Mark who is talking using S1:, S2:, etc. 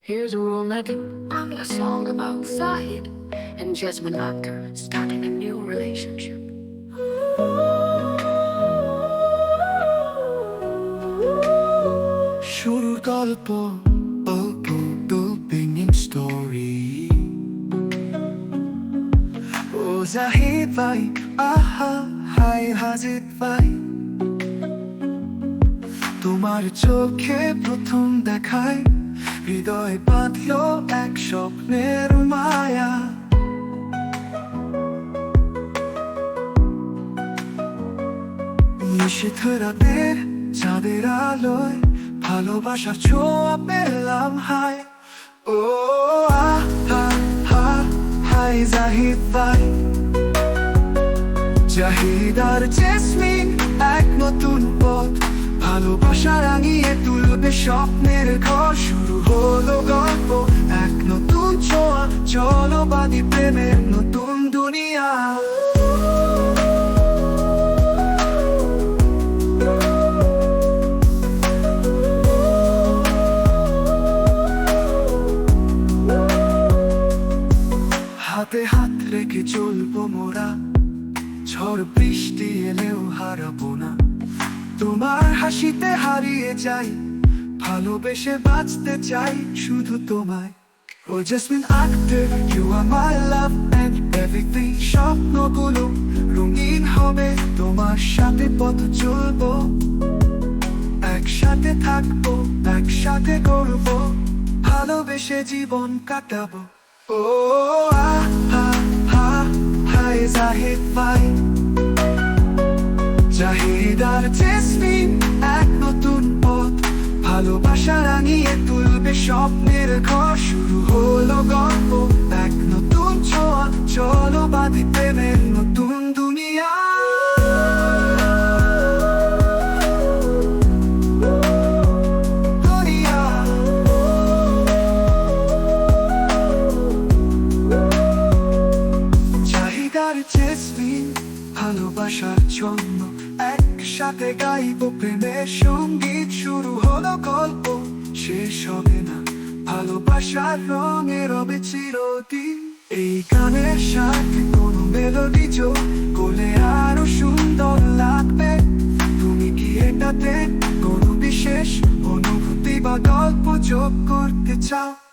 S1: Here's a romantic a song about Zahid and Jasmine after starting a new relationship.
S2: শুরুর গল্প অল্প গল্পিং story ও জাহিদ ভাই আহা হাই হাজিদ ভাই তোমার চোখে প্রথম দেখায় হৃদয় বাঁধলো এক স্বপ্নের মায়া নিশীথ রাতের চাঁদের আলোয় ভালোবাসার ছোঁয়া পেলাম হাই ও আহা হা হাই জাহিদ ভাই জাহিদ আর জেসমিন এক নতুন পথ ভালোবাসা রাঙিয়ে তুলবে স্বপ্নের ঘর শুরু হলো গল্প এক নতুন ছোঁয়া চলো বাঁধি প্রেমের নতুন দুনিয়া হাতে হাত রেখে চলবো মোরা ঝড় বৃষ্টি এলেও হারাবো না তোমার হাসিতে হারিয়ে যাই ভালোবেসে বাঁচতে চাই শুধু তোমায় ও Jasmin Akter you are my love and everything স্বপ্নগুলো রঙিন হবে তোমার সাথে পথ চলবো একসাথে থাকবো একসাথে করবো ভালোবেসে জীবন কাটাবো ও আহা হা হাই জাহিদ ভাই জাহিদ আর জেসমিন এক নতুন পথ ভালোবাসা রাঙিয়ে তুলবে স্বপ্নের ঘর শুরু হলো গল্প এক নতুন ছোঁয়া চলো বাঁধি প্রেমের নতুন দুনিয়া জাহিদ আর জেসমিন ভালোবাসার জন্য একসাথে গাইবো প্রেমের সঙ্গীত শুরু হলো গল্প শেষ হবে না ভালোবাসার রঙে রবে চিরদিন এই গানের সাথে কোনো মেলোডি যোগ করলে আরো সুন্দর লাগবে তুমি কি এটাতে কোনো বিশেষ অনুভূতি বা গল্প যোগ করতে চাও